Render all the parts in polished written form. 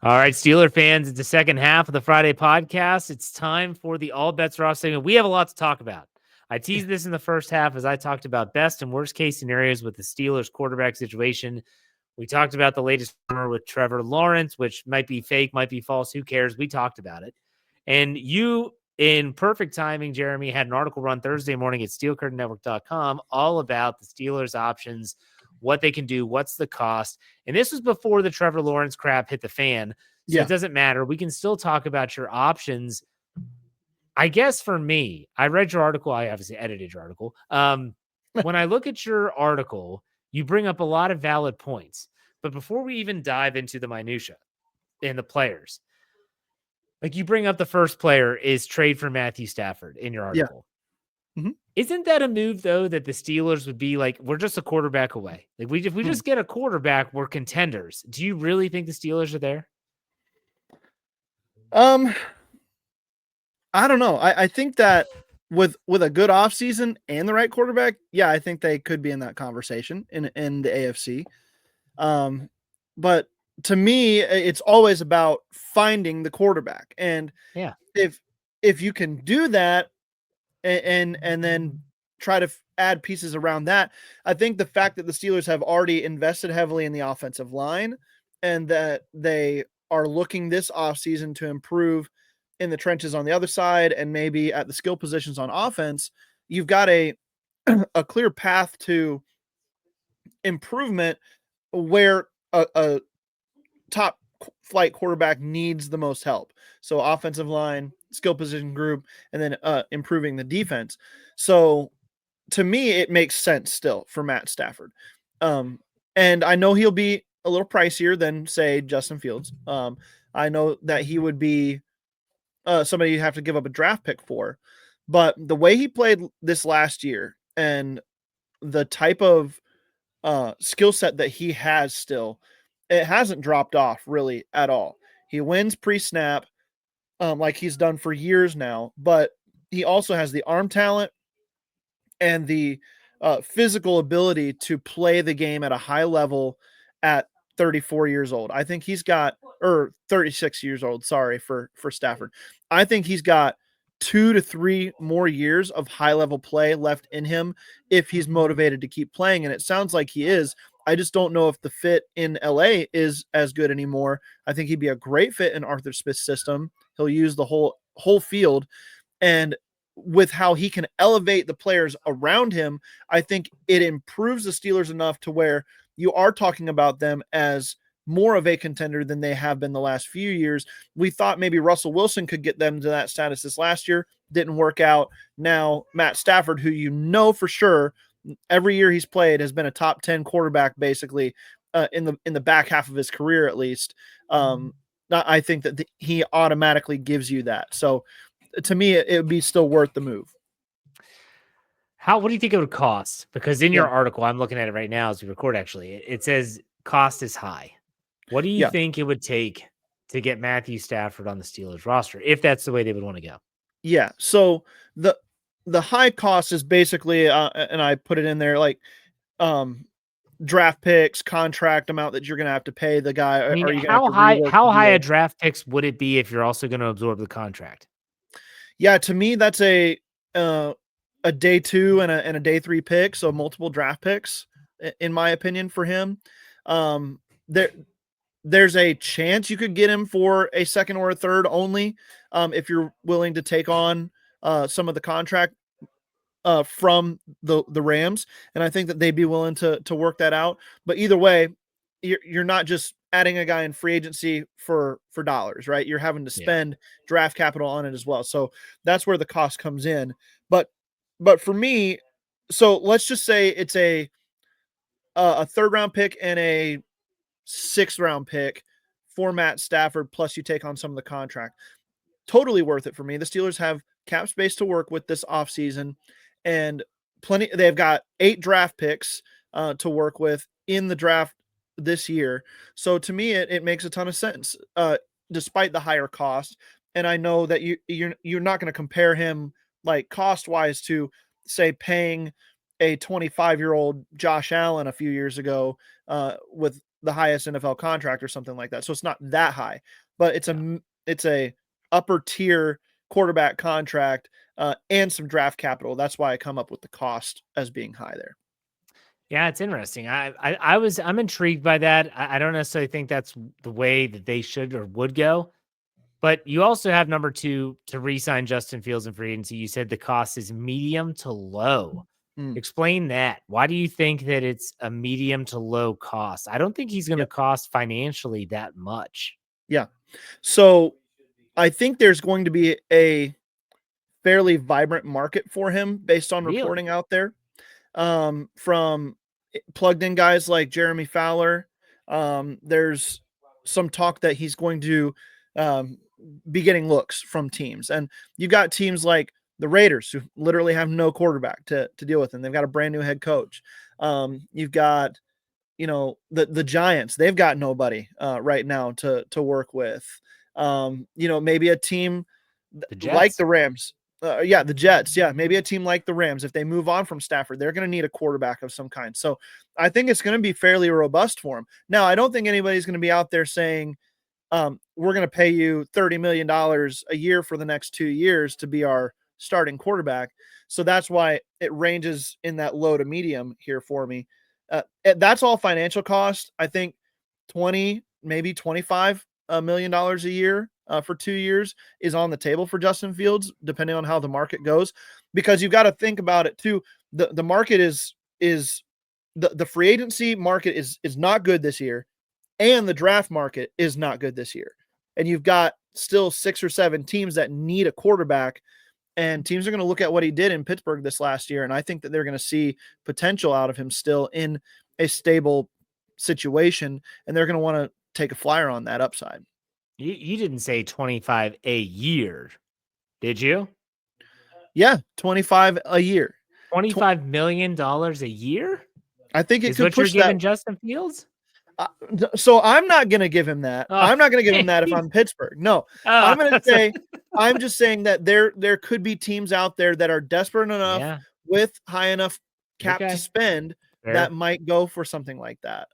All right, Steeler fans, it's the second half of the Friday podcast. It's time for the All Betz Are Off segment. We have a lot to talk about. I teased this in the first half as I talked about best and worst case scenarios with the Steelers quarterback situation. We talked about the latest rumor with Trevor Lawrence, which might be fake, might be false. Who cares? We talked about it. And you, in perfect timing, Jeremy, had an article run Thursday morning at SteelCurtainNetwork.com all about the Steelers' options, what they can do, what's the cost. And this was before the Trevor Lawrence crap hit the fan. So it doesn't matter. We can still talk about your options. I guess for me, I read your article. I obviously edited your article. When I look at your article, you bring up a lot of valid points. But before we even dive into the minutia and the players, like you bring up the first player is trade for Matthew Stafford in your article. Mm-hmm. Isn't that a move, though, that the Steelers would be like, we're just a quarterback away? Like, if we just get a quarterback, we're contenders. Do you really think the Steelers are there? I don't know. I think that with a good offseason and the right quarterback, yeah, I think they could be in that conversation in the AFC. But to me, it's always about finding the quarterback. And yeah, if you can do that and then try to add pieces around that, I think the fact that the Steelers have already invested heavily in the offensive line and that they are looking this offseason to improve in the trenches on the other side and maybe at the skill positions on offense, you've got a clear path to improvement where a top flight quarterback needs the most help. So offensive line, skill position group, and then improving the defense. So to me, it makes sense still for Matt Stafford. And I know he'll be a little pricier than, say, Justin Fields. I know that he would be somebody you have to give up a draft pick for. But the way he played this last year and the type of skill set that he has still, it hasn't dropped off really at all. He wins pre-snap like he's done for years now, but he also has the arm talent and the physical ability to play the game at a high level at 34 years old. I think he's got, or 36 years old, sorry, for Stafford. I think he's got 2 to 3 more years of high level play left in him if he's motivated to keep playing. And it sounds like he is. I just don't know if the fit in LA is as good anymore. I think he'd be a great fit in Arthur Smith's system. He'll use the whole field. And with how he can elevate the players around him, I think it improves the Steelers enough to where you are talking about them as more of a contender than they have been the last few years. We thought maybe Russell Wilson could get them to that status this last year. Didn't work out. Now, Matt Stafford, who you know for sure every year he's played has been a top 10 quarterback, basically in the back half of his career, at least. I think that he automatically gives you that. So to me, it would be still worth the move. What do you think it would cost? Because in your article, I'm looking at it right now as we record, actually, it says cost is high. What do you think it would take to get Matthew Stafford on the Steelers roster, if that's the way they would want to go? Yeah. So the high cost is basically, and I put it in there, like draft picks, contract amount that you're going to have to pay the guy. I mean, are you how high a draft picks would it be if you're also going to absorb the contract? Yeah, to me, that's a day 2 and a day 3 pick, so multiple draft picks, in my opinion, for him. There's a chance you could get him for a second or a third only, if you're willing to take on some of the contract from the Rams, and I think that they'd be willing to work that out. But either way, you're not just adding a guy in free agency for dollars, right? You're having to spend draft capital on it as well. So that's where the cost comes in. But for me, so let's just say it's a 3rd round pick and a 6th round pick for Matt Stafford, plus you take on some of the contract. Totally worth it for me. The Steelers have cap space to work with this offseason and plenty. They've got 8 draft picks to work with in the draft this year. So to me, it makes a ton of sense, despite the higher cost. And I know that you're not going to compare him like cost wise to, say, paying a 25-year-old Josh Allen a few years ago with the highest NFL contract or something like that. So it's not that high, but it's a upper tier quarterback contract and some draft capital. That's why I come up with the cost as being high there. Yeah, it's interesting. I'm intrigued by that. I don't necessarily think that's the way that they should or would go. But you also have number 2 to re-sign Justin Fields in free agency. You said the cost is medium to low. Explain that. Why do you think that it's a medium to low cost? I don't think he's going to cost financially that much. Yeah. So I think there's going to be a fairly vibrant market for him based on reporting out there from plugged in guys like Jeremy Fowler. There's some talk that he's going to be getting looks from teams. And you've got teams like the Raiders who literally have no quarterback to deal with, and they've got a brand new head coach. You've got, the Giants, they've got nobody right now to work with. Maybe a team like the Rams. The Jets. Yeah, maybe a team like the Rams, if they move on from Stafford, they're going to need a quarterback of some kind. So I think it's going to be fairly robust for him. Now, I don't think anybody's going to be out there saying, we're going to pay you $30 million a year for the next 2 years to be our starting quarterback. So that's why it ranges in that low to medium here for me. That's all financial cost. I think 20, maybe $25 million a year for 2 years is on the table for Justin Fields, depending on how the market goes, because you've got to think about it too. The market is the free agency market is not good this year, and the draft market is not good this year. And you've got still 6 or 7 teams that need a quarterback, and teams are going to look at what he did in Pittsburgh this last year. And I think that they're going to see potential out of him still in a stable situation, and they're going to want to take a flyer on that upside. You didn't say 25 a year, did you? Yeah, 25 a year. $25 million a year? I think it is could what push you're giving that. Justin Fields? So I'm not going to give him that. I'm not going to give him that if I'm Pittsburgh. No, I'm going to say, I'm just saying that there could be teams out there that are desperate enough with high enough cap to spend that might go for something like that.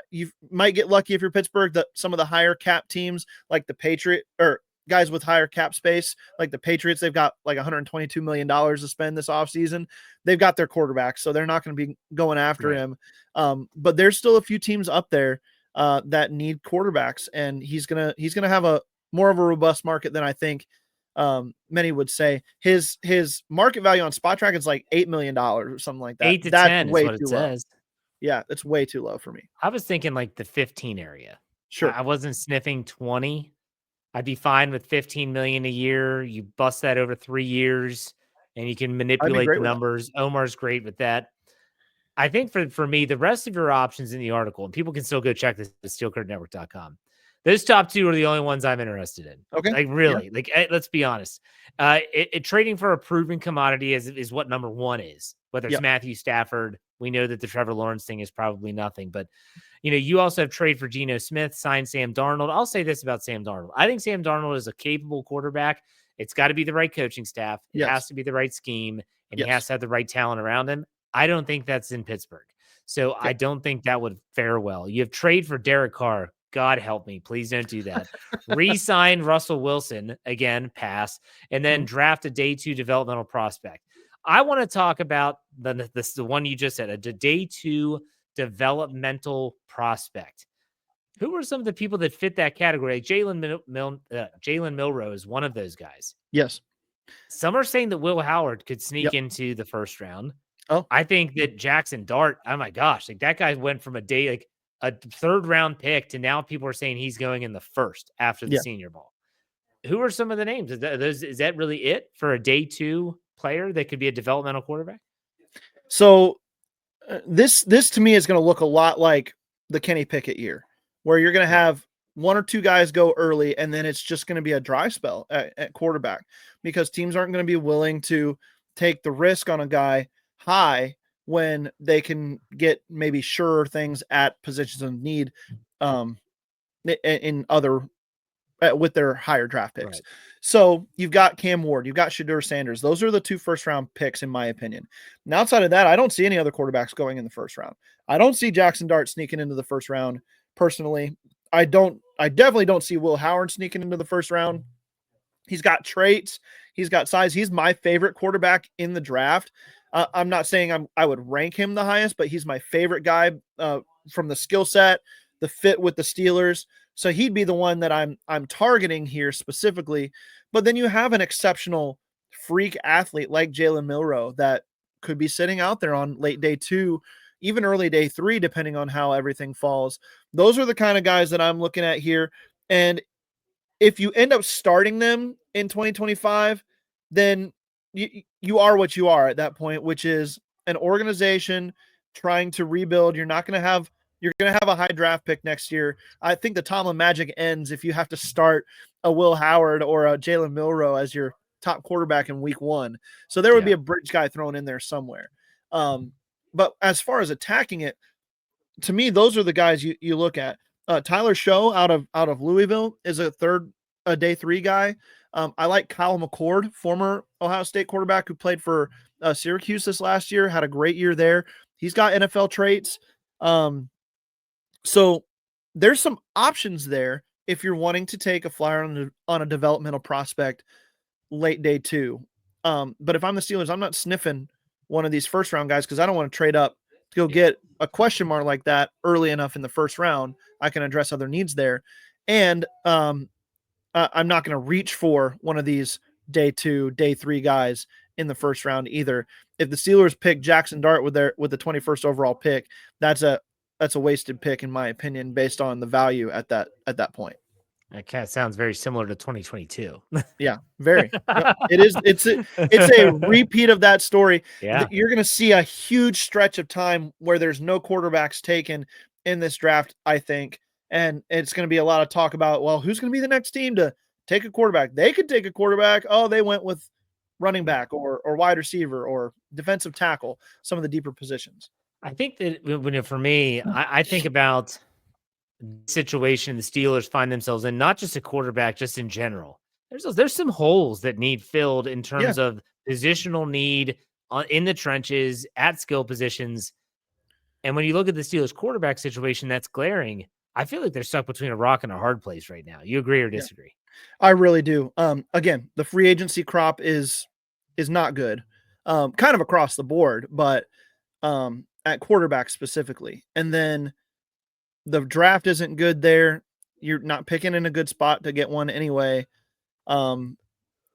You might get lucky if you're Pittsburgh that some of the higher cap teams like the Patriot or guys with higher cap space, like the Patriots, they've got like $122 million to spend this offseason. They've got their quarterback, so they're not going to be going after him. But there's still a few teams up there that need quarterbacks, and he's gonna have a more of a robust market than I think many would say. His market value on Spot Track is like $8 million or something like that. 8 to That's 10 way is what too it low. says. Yeah, it's way too low for me. I was thinking like the 15 area. Sure. I wasn't sniffing 20. I'd be fine with 15 million a year. You bust that over 3 years and you can manipulate the numbers. Omar's great with that. I think for me, the rest of your options in the article, and people can still go check this at steelcurtainnetwork.com. Those top 2 are the only ones I'm interested in. Okay. Like really, let's be honest. Trading for a proven commodity is what number 1 is, whether it's Matthew Stafford. We know that the Trevor Lawrence thing is probably nothing, but you also have trade for Geno Smith, sign Sam Darnold. I'll say this about Sam Darnold. I think Sam Darnold is a capable quarterback. It's got to be the right coaching staff. It has to be the right scheme, and he has to have the right talent around him. I don't think that's in Pittsburgh. So I don't think that would fare well. You have trade for Derek Carr. God help me. Please don't do that. Re-sign Russell Wilson. Again, pass. And then draft a day 2 developmental prospect. I want to talk about the one you just said, a day 2 developmental prospect. Who are some of the people that fit that category? Jalen Milroe is one of those guys. Yes. Some are saying that Will Howard could sneak into the first round. Oh, I think that Jackson Dart, oh my gosh, like that guy went from a 3rd round pick to now people are saying he's going in the 1st after the Senior Bowl. Who are some of the names? Is that really it for a day 2 player that could be a developmental quarterback? So this to me is going to look a lot like the Kenny Pickett year, where you're going to have 1 or 2 guys go early, and then it's just going to be a dry spell at quarterback because teams aren't going to be willing to take the risk on a guy high when they can get maybe surer things at positions of need in other with their higher draft picks. Right. So you've got Cam Ward, you've got Shadur Sanders. Those are the 2 first-round picks, in my opinion. And outside of that, I don't see any other quarterbacks going in the first round. I don't see Jackson Dart sneaking into the first round personally. I definitely don't see Will Howard sneaking into the first round. He's got traits. He's got size. He's my favorite quarterback in the draft. I'm not saying I would rank him the highest, but he's my favorite guy from the skill set, the fit with the Steelers. So he'd be the one that I'm targeting here specifically. But then you have an exceptional freak athlete like Jalen Milroe that could be sitting out there on late day 2, even early day 3, depending on how everything falls. Those are the kind of guys that I'm looking at here. And if you end up starting them in 2025, then you are what you are at that point, which is an organization trying to rebuild. You're going to have a high draft pick next year. I think the Tomlin magic ends if you have to start a Will Howard or a Jalen Milroe as your top quarterback in week 1. So there would be a bridge guy thrown in there somewhere. But as far as attacking it, to me, those are the guys you look at. Tyler Show out of Louisville is a day 3 guy. I like Kyle McCord, former Ohio State quarterback who played for Syracuse this last year, had a great year there. He's got NFL traits. So there's some options there if you're wanting to take a flyer on a developmental prospect late day 2. But if I'm the Steelers, I'm not sniffing one of these first round guys because I don't want to trade up to go get a question mark like that early enough in the first round. I can address other needs there. And I'm not going to reach for one of these day 2, day 3 guys in the first round either. If the Steelers pick Jackson Dart with the 21st overall pick, that's a wasted pick in my opinion, based on the value at that point. That kind of sounds very similar to 2022. Yeah, very. Yep. It is. It's a repeat of that story. Yeah. You're going to see a huge stretch of time where there's no quarterbacks taken in this draft, I think. And it's going to be a lot of talk about, well, who's going to be the next team to take a quarterback? They could take a quarterback. Oh, they went with running back or wide receiver or defensive tackle, some of the deeper positions. I think that for me, I think about the situation the Steelers find themselves in, not just a quarterback, just in general. There's some holes that need filled in terms of positional need in the trenches at skill positions. And when you look at the Steelers quarterback situation, that's glaring. I feel like they're stuck between a rock and a hard place right now. You agree or disagree? I really do. Again, the free agency crop is not good, kind of across the board, but at quarterback specifically. And then the draft isn't good there. You're not picking in a good spot to get one anyway. And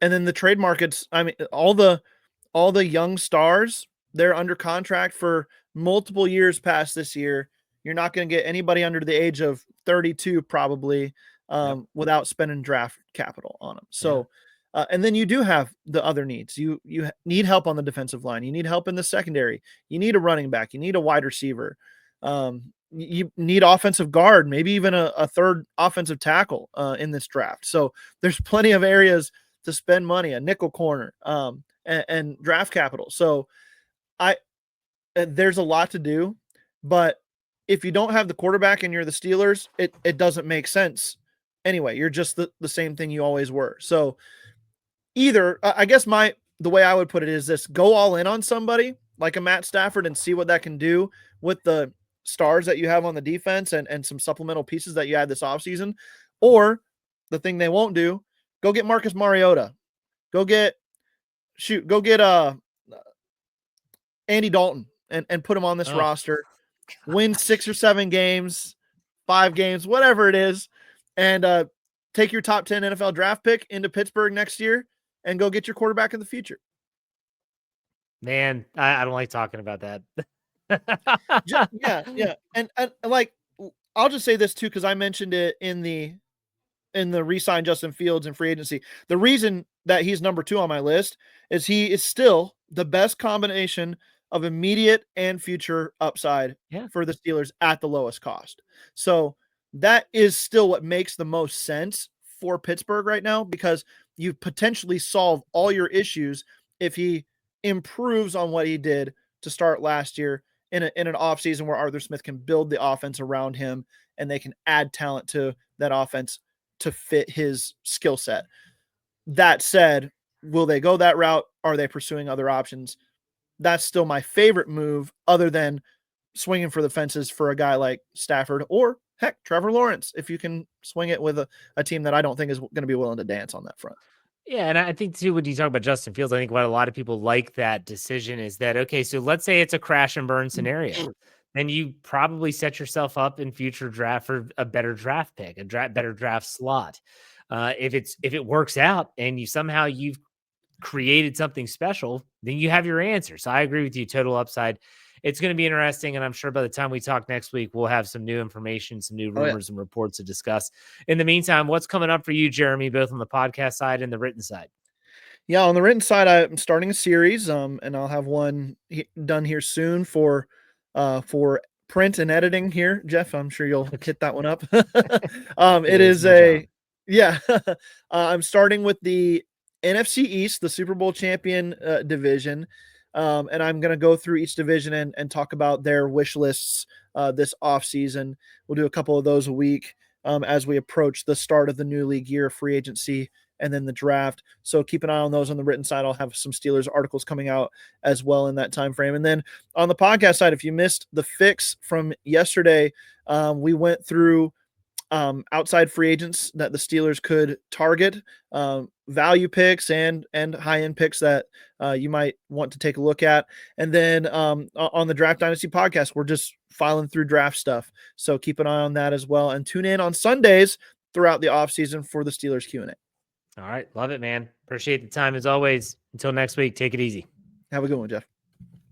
then the trade markets, I mean, all the young stars, they're under contract for multiple years past this year. You're not going to get anybody under the age of 32 probably without spending draft capital on them. So, and then you do have the other needs. You need help on the defensive line. You need help in the secondary. You need a running back. You need a wide receiver. You need offensive guard, maybe even a third offensive tackle in this draft. So there's plenty of areas to spend money, a nickel corner and draft capital. So there's a lot to do, but if you don't have the quarterback and you're the Steelers, it doesn't make sense. Anyway, you're just the same thing you always were. So either, I guess the way I would put it is this: go all in on somebody like a Matt Stafford and see what that can do with the stars that you have on the defense and some supplemental pieces that you had this offseason. Or the thing they won't do, go get Marcus Mariota. Go get Andy Dalton and put him on this roster. Win 6 or 7 games, 5 games, whatever it is, and take your top 10 NFL draft pick into Pittsburgh next year and go get your quarterback in the future. Man, I don't like talking about that. Yeah. And like, I'll just say this too, because I mentioned it in the re-sign Justin Fields in free agency. The reason that he's number 2 on my list is he is still the best combination of immediate and future upside for the Steelers at the lowest cost. So that is still what makes the most sense for Pittsburgh right now, because you potentially solve all your issues if he improves on what he did to start last year in an offseason where Arthur Smith can build the offense around him and they can add talent to that offense to fit his skill set. That said, will they go that route? Are they pursuing other options? That's still my favorite move, other than swinging for the fences for a guy like Stafford, or heck, Trevor Lawrence, if you can swing it with a team that I don't think is going to be willing to dance on that front. Yeah, and I think too, when you talk about Justin Fields, I think what a lot of people like that decision is that, okay, so let's say it's a crash and burn scenario. Then you probably set yourself up in future draft for a better draft pick, better draft slot. If it works out and you've created something special, then you have your answer. So I agree with you, total upside. It's going to be interesting, and I'm sure by the time we talk next week, we'll have some new information, some new rumors and reports to discuss. In the meantime, what's coming up for you, Jeremy, both on the podcast side and the written side? Yeah, on the written side, I'm starting a series, and I'll have one done here soon for print and editing here. Jeff, I'm sure you'll hit that one up. It is I'm starting with the NFC East, the Super Bowl champion division. And I'm going to go through each division and talk about their wish lists this offseason. We'll do a couple of those a week as we approach the start of the new league year, free agency, and then the draft. So keep an eye on those on the written side. I'll have some Steelers articles coming out as well in that time frame. And then on the podcast side, if you missed the fix from yesterday, we went through outside free agents that the Steelers could target, value picks and high-end picks that you might want to take a look at. And then on the Draft Dynasty podcast, we're just filing through draft stuff. So keep an eye on that as well. And tune in on Sundays throughout the offseason for the Steelers Q&A. All right. Love it, man. Appreciate the time as always. Until next week, take it easy. Have a good one, Jeff.